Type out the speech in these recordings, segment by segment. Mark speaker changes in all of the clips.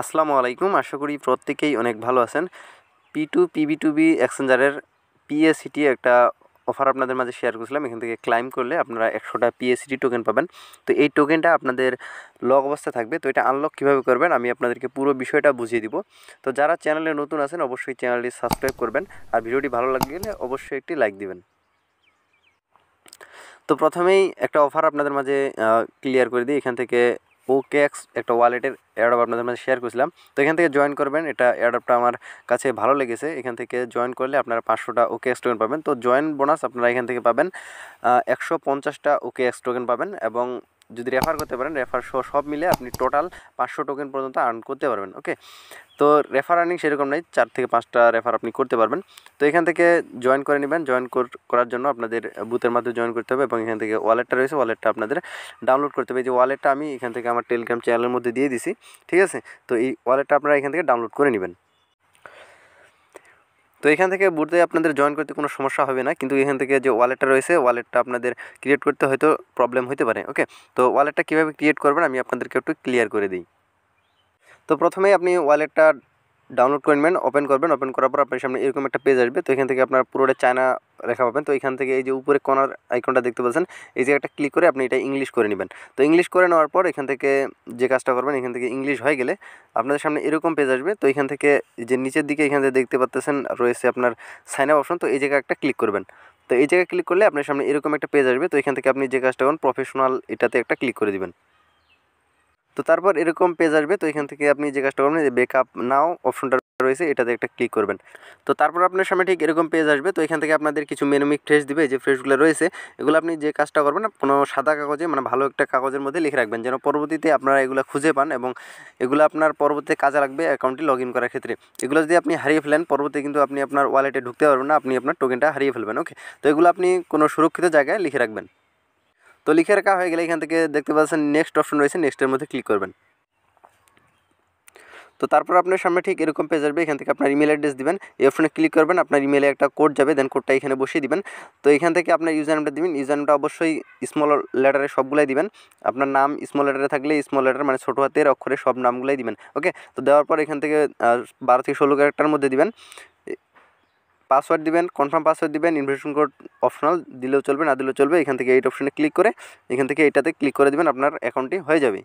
Speaker 1: আসসালামু আলাইকুম। আশা করি প্রত্যেকেই অনেক ভালো আছেন। P2PB2B এক্সচেঞ্জারের PACT একটা অফার আপনাদের মাঝে শেয়ার করেছিলাম। এখান থেকে ক্লাইম করলে আপনারা 100টা PACT টোকেন পাবেন। তো এই টোকেনটা আপনাদের লক অবস্থায় থাকবে। তো এটা আনলক কীভাবে করবেন আমি আপনাদেরকে পুরো বিষয়টা বুঝিয়ে দিব। তো যারা চ্যানেলে নতুন আছেন অবশ্যই চ্যানেলটি সাবস্ক্রাইব করবেন, আর ভিডিওটি ভালো লাগলে অবশ্যই একটি লাইক দিবেন। তো প্রথমেই একটা অফার আপনাদের মাঝে ক্লিয়ার করে দিই। এখান থেকে OKX একটা ওয়ালেটের এয়ারড্রপ আপনাদের মাঝে শেয়ার করেছিলাম। তো এখান থেকে জয়েন করবেন। এটা এয়ারড্রপটা আমার কাছে ভালো লেগেছে। এখান থেকে জয়েন করলে আপনারা 500টা OKX টোকেন পাবেন। তো জয়েন বোনাস আপনারা এখান থেকে পাবেন 150টা OKX টোকেন পাবেন, এবং যদি রেফার করতে পারেন, রেফার সহ সব মিলে আপনি টোটাল 500 টোকেন পর্যন্ত আর্ন করতে পারবেন। ওকে, তো রেফার আর্নিং সেরকম নেই, 4 থেকে 5টা রেফার আপনি করতে পারবেন। তো এখান থেকে জয়েন করে নেবেন। জয়েন করার জন্য আপনাদের বুথের মাধ্যমে জয়েন করতে হবে, এবং এখান থেকে ওয়ালেটটা রয়েছে, ওয়ালেটটা আপনাদের ডাউনলোড করতে হবে। এই যে ওয়ালেটটা আমি এখান থেকে আমার টেলিগ্রাম চ্যানেলের মধ্যে দিয়ে দিছি, ঠিক আছে। তো এই ওয়ালেটটা আপনারা এখান থেকে ডাউনলোড করে নেবেন। তো এখান থেকে বুথে আপনাদের জয়েন করতে কোনো সমস্যা হবে না, কিন্তু এখান থেকে যে ওয়ালেটটা রয়েছে, ওয়ালেটটা আপনাদের ক্রিয়েট করতে হয়তো প্রবলেম হতে পারে। ওকে, তো ওয়ালেটটা কীভাবে ক্রিয়েট করবেন আমি আপনাদেরকে একটু ক্লিয়ার করে দিই। তো প্রথমেই আপনি ওয়ালেটটা ডাউনলোড করে নেবেন, ওপেন করবেন। ওপেন করার পর আপনার সামনে এরকম একটা পেজ আসবে। তো এখান থেকে আপনার পুরোটা চায়না লেখা পাবেন। তো এখান থেকে এই যে উপরে কর্নার আইকনটা দেখতে পাচ্ছেন, এই যে একটা ক্লিক করে আপনি এটা ইংলিশ করে নেবেন। তো ইংলিশ করে নেওয়ার পর এখান থেকে যে কাজটা করবেন, এখান থেকে ইংলিশ হয়ে গেলে আপনাদের সামনে এরকম পেজ আসবে। তো এখান থেকে যে নিচের দিকে এখান থেকে দেখতে পাচ্ছেন রয়েছে আপনার সাইন আপ অপশন। তো এই জায়গায় একটা ক্লিক করবেন। তো এই জায়গায় ক্লিক করলে আপনার সামনে এরকম একটা পেজ আসবে। তো এখান থেকে আপনি যে কাজটা করেন প্রফেশনাল, এটাতে একটা ক্লিক করে দিবেন। তো তারপর এরকম পেজ আসবে। তো এখান থেকে আপনি যে কাজটা করবেন, যে ব্যাকআপ নাও অপশনটা রয়েছে, এটাতে একটা ক্লিক করবেন। তো তারপর আপনার সামনে ঠিক এরকম পেজ আসবে। তো এখান থেকে আপনাদের কিছু মেনুমিক ফ্রেশ দিবে, যে ফ্রেশগুলো রয়েছে এগুলো আপনি যে কাজটা করবেন কোনো সাদা কাগজে, মানে ভালো একটা কাগজের মধ্যে লিখে রাখবেন, যেন পরবর্তীতে আপনারা এগুলো খুঁজে পান এবং এগুলো আপনার পরবর্তীতে কাজে লাগবে অ্যাকাউন্টে লগ ইন করার ক্ষেত্রে। এগুলো যদি আপনি হারিয়ে ফেলেন পরবর্তী, কিন্তু আপনি আপনার ওয়ালেটে ঢুকতে পারবেন না, আপনি আপনার টোকেনটা হারিয়ে ফেলবেন। ওকে, তো এগুলো আপনি কোনো সুরক্ষিত জায়গায় লিখে রাখবেন। তো লিখে রাখা হয়ে গেলে এখান থেকে দেখতে পাচ্ছেন নেক্সট অপশন রয়েছে, নেক্সটের মধ্যে ক্লিক করবেন। তো তারপর আপনার সামনে ঠিক এরকম পেজ আসবে। এখান থেকে আপনার ইমেল অ্যাড্রেস দিবেন, এই অপশনে ক্লিক করবেন, আপনার ইমেলে একটা কোড যাবে, দেন কোডটা এখানে বসিয়ে দিবেন। তো এখান থেকে আপনার ইউজার নেমটা দিবেন, ইউজার নেমটা অবশ্যই স্মল লেটারে সবগুলাই দিবেন। আপনার নাম স্মল লেটারে থাকলে স্মল লেটার মানে ছোটো হাতের অক্ষরে সব নামগুলাই দিবেন। ওকে, তো দেওয়ার পর এখান থেকে 12 থেকে 16 ক্যারেক্টারের মধ্যে দিবেন। পাসওয়ার্ড দিবেন, কনফার্ম পাসওয়ার্ড দিবেন, ইনভিটেশন কোড অপশনাল দিলেও চলবে, না দিলেও চলবে। এখান থেকে এইট অপশনে ক্লিক করে এখান থেকে এইটাতে ক্লিক করে দিবেন, আপনার অ্যাকাউন্টটি হয়ে যাবে।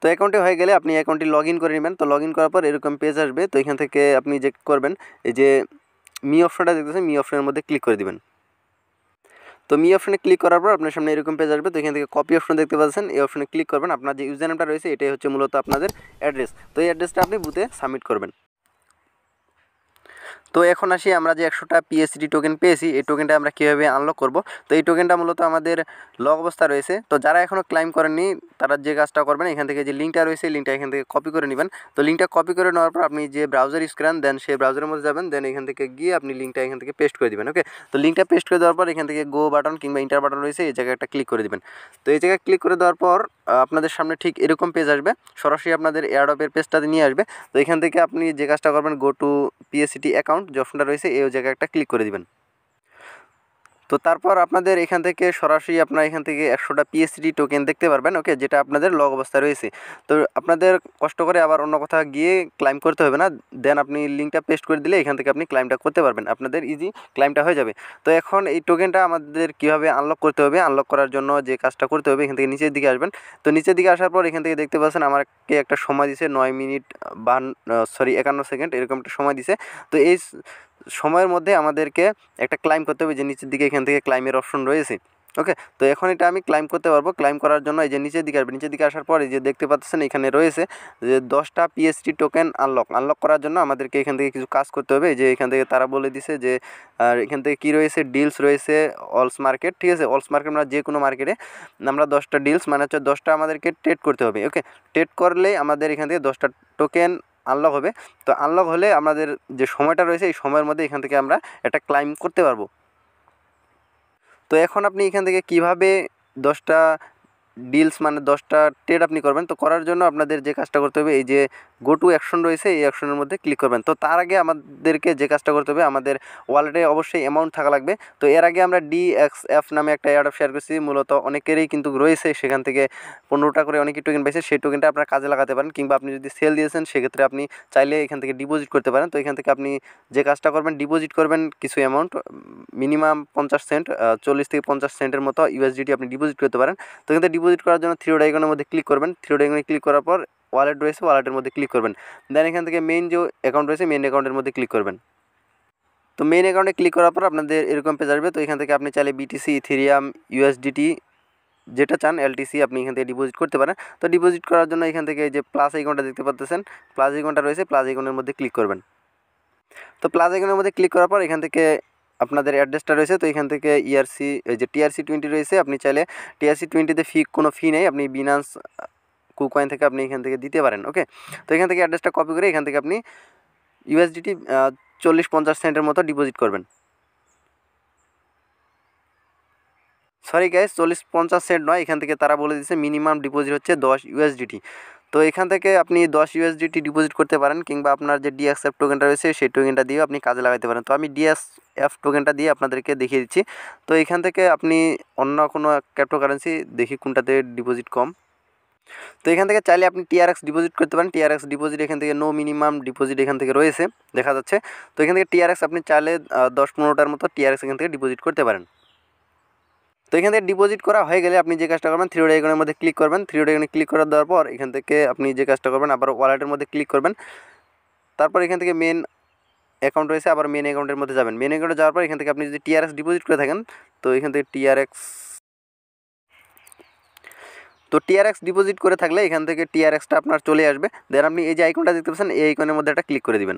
Speaker 1: তো অ্যাকাউন্টে হয়ে গেলে আপনি অ্যাকাউন্টটি লগ ইন করে নেবেন। তো লগ ইন করার পর এরকম পেজ আসবে। তো এখান থেকে আপনি যে করবেন, এই যে মি অপশনটা দেখতেছেন, মি অপশনের মধ্যে ক্লিক করে দিবেন। তো মি অপশনে ক্লিক করার পর আপনার সামনে এরকম পেজ আসবে। তো এখান থেকে কপি অপশন দেখতে পাচ্ছেন, এই অপশনে ক্লিক করবেন। আপনার যে ইউজার নেমটা রয়েছে এটাই হচ্ছে মূলত আপনাদের অ্যাড্রেস। তো এই অ্যাড্রেসটা আপনি বুথে সাবমিট করবেন। তো এখন আসি, আমরা যে 100টা PACT টোকেন পেয়েছি, এই টোকেনটা আমরা কীভাবে আনলক করব। তো এই টোকেনটা মূলত আমাদের লক অবস্থা রয়েছে। তো যারা এখনও ক্লাইম করেননি তারা যে কাজটা করবেন, এখান থেকে যে লিঙ্কটা রয়েছে লিঙ্কটা এখান থেকে কপি করে নেবেন। তো লিঙ্কটা কপি করে নেওয়ার পর আপনি যে ব্রাউজার ইউজ করেন, দেন সেই ব্রাউজারের মধ্যে যাবেন, দেন এখান থেকে গিয়ে আপনি লিঙ্কটা এখান থেকে পেস্ট করে দেবেন। ওকে, তো লিঙ্কটা পেস্ট করে দেওয়ার পর এখান থেকে গো বাটন কিংবা ইন্টার বাটন রয়েছে, এই জায়গায় একটা ক্লিক করে দেবেন। তো এই জায়গায় ক্লিক করে দেওয়ার পর আপনাদের সামনে ঠিক এরকম পেজ আসবে, সরাসরি আপনাদের এয়ারড্রপের পেজটাতে নিয়ে আসবে। তো এখান থেকে আপনি যে কাজটা করবেন, গো টু PACT অ্যাকাউন্ট যে অপশনটা রয়েছে এই জায়গায় একটা ক্লিক করে দিবেন। তো তারপর আপনাদের এখান থেকে সরাসরি আপনার এখান থেকে 100টা PACT টোকেন দেখতে পারবেন। ওকে, যেটা আপনাদের লগ অবস্থায় রয়েছে। তো আপনাদের কষ্ট করে আবার অন্য কোথাও গিয়ে ক্লাইম করতে হবে না, দেন আপনি লিঙ্কটা পেস্ট করে দিলে এখান থেকে আপনি ক্লাইমটা করতে পারবেন, আপনাদের ইজি ক্লাইমটা হয়ে যাবে। তো এখন এই টোকেনটা আমাদের কীভাবে আনলক করতে হবে, আনলক করার জন্য যে কাজটা করতে হবে, এখান থেকে নিচের দিকে আসবেন। তো নিচের দিকে আসার পর এখান থেকে দেখতে পাচ্ছেন আমাকে একটা সময় দিছে 9 মিনিট 51 সেকেন্ড এরকম একটা সময় দিছে। তো এই সময়ের মধ্যে আমাদেরকে একটা ক্লাইম করতে হবে, যে নিচের দিকে এখান থেকে ক্লাইমের অপশন রয়েছে। ওকে, তো এখন এটা আমি ক্লাইম করতে পারবো। ক্লাইম করার জন্য এই যে নিচের দিকে আসবে, নিচের দিকে আসার পর এই যে দেখতে পাচ্ছেন এখানে রয়েছে যে 10টা PACT টোকেন আনলক করার জন্য আমাদেরকে এখান থেকে কিছু কাজ করতে হবে। যে এখান থেকে তারা বলে দিছে যে আর এখান থেকে কী রয়েছে, ডিলস রয়েছে, অলস মার্কেট, ঠিক আছে। অলস মার্কেট মানে যে কোনো মার্কেটে আমরা 10টা ডিলস মানে হচ্ছে 10টা আমাদেরকে ট্রেড করতে হবে। ওকে, ট্রেড করলে আমাদের এখান থেকে 10টা টোকেন আনলক হবে। তো আনলক হলে আমাদের যে সময়টা রয়েছে এই সময়ের মধ্যে এখান থেকে আমরা একটা ক্লাইম করতে পারবো। তো এখন আপনি এখান থেকে কিভাবে 10টা ডিলস মানে 10টা ট্রেড আপনি করবেন। তো করার জন্য আপনাদের যে কাজটা করতে হবে, এই যে গো টু অ্যাকশন রয়েছে এই অ্যাকশনের মধ্যে ক্লিক করবেন। তো তার আগে আমাদেরকে যে কাজটা করতে হবে, আমাদের ওয়ালেটে অবশ্যই অ্যামাউন্ট থাকা লাগবে। তো এর আগে আমরা 𝗧𝗲𝗹 নামে একটা এয়ারড্রপ শেয়ার করছি, মূলত অনেকেরই কিন্তু রয়েছে, সেখান থেকে 15টা করে অনেকই টোকেন পেয়েছে। সেই টোকেনটা আপনার কাজে লাগাতে পারেন, কিংবা আপনি যদি সেল দিয়েছেন সেক্ষেত্রে আপনি চাইলে এখান থেকে ডিপোজিট করতে পারেন। তো এখান থেকে আপনি যে কাজটা করবেন, ডিপোজিট করবেন কিছু অ্যামাউন্ট, মিনিমাম 50 সেন্ট, 40 থেকে 50 সেন্টের মতো ইউএসডিটি আপনি ডিপোজিট করতে পারেন। তো এখান থেকে ডিপোজিট করার জন্য থ্রি ডট আইকনের মধ্যে ক্লিক করবেন। থ্রি ডট আইকনে ক্লিক করার পর ওয়ালেট রয়েছে, ওয়ালেটের মধ্যে ক্লিক করবেন। দেন এখান থেকে মেইন যে অ্যাকাউন্ট রয়েছে মেইন অ্যাকাউন্টের মধ্যে ক্লিক করবেন। তো মেইন অ্যাকাউন্টে ক্লিক করার পর আপনাদের এরকম পেজ আসবে। তো এখান থেকে আপনি চাইলে বিটিসি, ইথেরিয়াম, ইউএসডিটি যেটা চান এলটিসি আপনি এখান থেকে ডিপোজিট করতে পারেন। তো ডিপোজিট করার জন্য এখান থেকে যে প্লাস আইকনটা দেখতে পাচ্ছেন, প্লাস আইকনটা রয়েছে, প্লাস আইকনের মধ্যে ক্লিক করবেন। তো প্লাস আইকনের মধ্যে ক্লিক করার পর এখান থেকে আপনাদের অ্যাড্রেসটা রয়েছে। তো এখান থেকে এই যে TRC20 রয়েছে, আপনি চাইলে TRC20তে কোনো ফি নেই, আপনি বিনান্স কুকয়েন থেকে আপনি এখান থেকে দিতে পারেন। ওকে, তো এখান থেকে অ্যাড্রেসটা কপি করে এখান থেকে আপনি ইউএসডিটি 40-50 সেন্টের মতো ডিপোজিট করবেন। সরি গাইস, 40-50 সেন্ট নয়, এখান থেকে তারা বলে দিচ্ছে মিনিমাম ডিপোজিট হচ্ছে 10 ইউএসডিটি। তো এখান থেকে আপনি 10 ইউএসডিটি ডিপোজিট করতে পারেন, কিংবা আপনার যে DXF টোকেনটা রয়েছে সেই টোকেনটা দিয়েও আপনি কাজে লাগাতে পারেন। তো আমি DXF টোকেনটা দিয়ে আপনাদেরকে দেখিয়ে দিচ্ছি। তো এখান থেকে আপনি অন্য কোনো ক্রিপ্টোকারেন্সি দেখি কোনটাতে ডিপোজিট কম। তো এখান থেকে চাইলে আপনি TRX ডিপোজিট করতে পারেন। TRX ডিপোজিট এখান থেকে নো মিনিমাম ডিপোজিট এখান থেকে রয়েছে, দেখা যাচ্ছে। তো এখান থেকে TRX আপনি চাইলে 10-15টার মতো TRX এখান থেকে ডিপোজিট করতে পারেন। তো এখান থেকে ডিপোজিট করা হয়ে গেলে আপনি যে কাজটা করবেন, থ্রি ডট আইকনের মধ্যে ক্লিক করবেন। থ্রি ডট আইকনে ক্লিক করে দেওয়ার পর এখান থেকে আপনি যে কাজটা করবেন, আবার ওয়ালেটের মধ্যে ক্লিক করবেন। তারপর এখান থেকে মেন অ্যাকাউন্ট রয়েছে, আবার মেন অ্যাকাউন্টের মধ্যে যাবেন। মেন অ্যাকাউন্টে যাওয়ার পর এখান থেকে আপনি যদি TRX ডিপোজিট করে থাকেন, তো এখান থেকে TRX ডিপোজিট করে থাকলে এখান থেকে TRXটা আপনার চলে আসবে। দেন আপনি এই যে আইকনটা দেখতে পাচ্ছেন, এই আইকনের মধ্যে একটা ক্লিক করে দিবেন।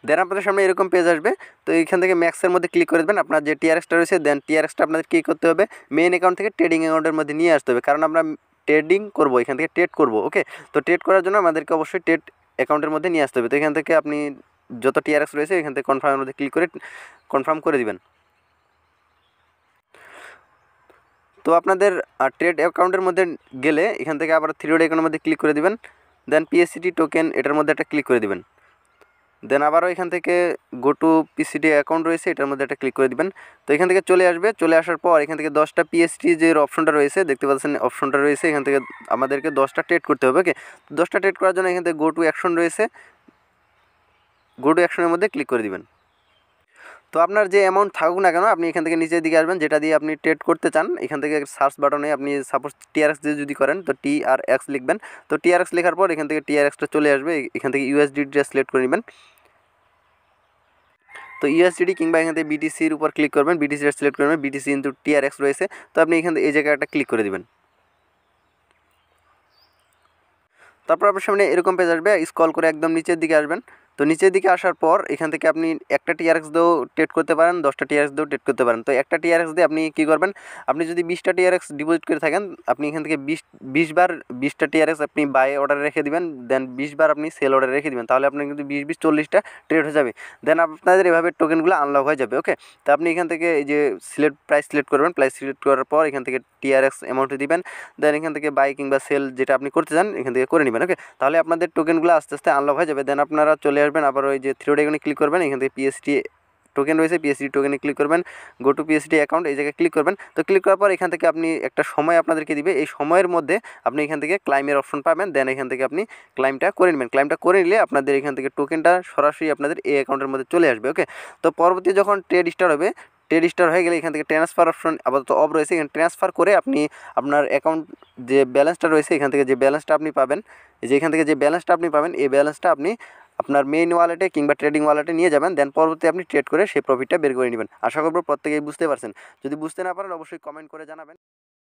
Speaker 1: দেন আপনাদের সামনে এরকম পেজ আসবে। তো এইখান থেকে ম্যাক্সের মধ্যে ক্লিক করে দেবেন, আপনার যে TRXটা রয়েছে। দেন TRXটা আপনাদের কী করতে হবে, মেইন অ্যাকাউন্ট থেকে ট্রেডিং অ্যাকাউন্টের মধ্যে নিয়ে আসতে হবে, কারণ আমরা ট্রেডিং করবো, এখান থেকে ট্রেড করবো। ওকে, তো ট্রেড করার জন্য আমাদেরকে অবশ্যই ট্রেড অ্যাকাউন্টের মধ্যে নিয়ে আসতে হবে। তো এখান থেকে আপনি যত TRX রয়েছে এখান থেকে কনফার্মের মধ্যে ক্লিক করে কনফার্ম করে দিবেন। তো আপনাদের ট্রেড অ্যাকাউন্টের মধ্যে গেলে এখান থেকে আবার থ্রি ডট আইকনের মধ্যে ক্লিক করে দিবেন। দেন PACT টোকেন এটার মধ্যে একটা ক্লিক করে দিবেন। দেন আবারও এখান থেকে গো টু PCT অ্যাকাউন্ট রয়েছে, এটার মধ্যে একটা ক্লিক করে দিবেন। তো এখান থেকে চলে আসবে। চলে আসার পর এখান থেকে 10টা PST যে অপশনটা রয়েছে দেখতে পাচ্ছেন, অপশনটা রয়েছে, এখান থেকে আমাদেরকে 10টা ট্রেড করতে হবে। ওকে, 10টা ট্রেড করার জন্য এখান থেকে গো টু অ্যাকশন রয়েছে, গো টু অ্যাকশনের মধ্যে ক্লিক করে দিবেন। তো আপনার যে অ্যামাউন্ট থাকুক না কেন, আপনি এখান থেকে নিচের দিকে আসবেন, যেটা দিয়ে আপনি ট্রেড করতে চান। এখান থেকে সার্চ বাটনে আপনি সাপোজ TRX দিয়ে যদি করেন, তো TRX লিখবেন। তো TRX লেখার পর এখান থেকে TRXটা চলে আসবে, এখান থেকে USDTটা সিলেক্ট করে নেবেন। তো ইউএসডিটি কিংবা এখান থেকে বিটিসির উপর ক্লিক করবেন, বিটিসিটা সিলেক্ট করবেন, বিটিসি ইনটু TRX রয়েছে। তো আপনি এখান থেকে এই জায়গায় একটা ক্লিক করে দেবেন। তারপর আপনার সামনে এরকম পেজ আসবে, স্ক্রল করে একদম নিচের দিকে আসবেন। তো নিচের দিকে আসার পর এখান থেকে আপনি একটা TRX দিয়েও ট্রেড করতে পারেন, 10টা TRX দিয়েও ট্রেড করতে পারেন। তো একটা TRX দিয়ে আপনি কী করবেন, আপনি যদি 20টা TRX ডিপোজিট করে থাকেন, আপনি এখান থেকে 20 বার 20টা TRX আপনি বাই অর্ডারে রেখে দিবেন। দেন 20 বার আপনি সেল অর্ডারে রেখে দিবেন, তাহলে আপনার কিন্তু 20-20 40টা ট্রেড হয়ে যাবে। দেন আপনাদের এভাবে টোকেনগুলো আনলক হয়ে যাবে। ওকে, তো আপনি এখান থেকে এই যে প্রাইস সিলেক্ট করবেন, প্রাইস সিলেক্ট করার পর এখান থেকে TRX অ্যামাউন্টে দিবেন। দেন এখান থেকে বাই কিংবা সেল যেটা আপনি করতে চান এখান থেকে করে নেবেন। ওকে, তাহলে আপনাদের টোকেনগুলো আস্তে আস্তে আনলক হয়ে যাবে। দেন আপনারা চলে আসবেন, আবার ওই যে থ্রি ডট আইকনে ক্লিক করবেন, এখান থেকে PST টোকেন রয়েছে, PST টোকেনে ক্লিক করবেন, গো টু PST অ্যাকাউন্ট এই জায়গায় ক্লিক করবেন। তো ক্লিক করার পর এখান থেকে আপনি একটা সময় আপনাদেরকে দিবে, এই সময়ের মধ্যে আপনি এখান থেকে ক্লাইমের অপশন পাবেন। দেন এখান থেকে আপনি ক্লাইমটা করে নেবেন। ক্লাইমটা করে নিলে আপনাদের এখান থেকে টোকেনটা সরাসরি আপনাদের এই অ্যাকাউন্টের মধ্যে চলে আসবে। ওকে, তো পরবর্তী যখন ট্রেড স্টার্ট হবে, ট্রেড স্টার্ট হয়ে গেলে এখান থেকে ট্রান্সফার অপশন আপাতত অফ রয়েছে, এখানে ট্রান্সফার করে আপনি আপনার অ্যাকাউন্ট যে ব্যালেন্সটা রয়েছে এখান থেকে যে ব্যালেন্সটা আপনি পাবেন, যে এখান থেকে যে ব্যালেন্সটা আপনি পাবেন, এই ব্যালেন্সটা আপনি আপনার মেইন ওয়ালেটে কিংবা ট্রেডিং ওয়ালেটে নিয়ে যাবেন। দেন পরবর্তী আপনি ট্রেড করে সেই প্রফিটটা বের করে নেবেন। আশা করব প্রত্যেকেই বুঝতে পারছেন। যদি বুঝতে না পারেন অবশ্যই কমেন্ট করে জানাবেন।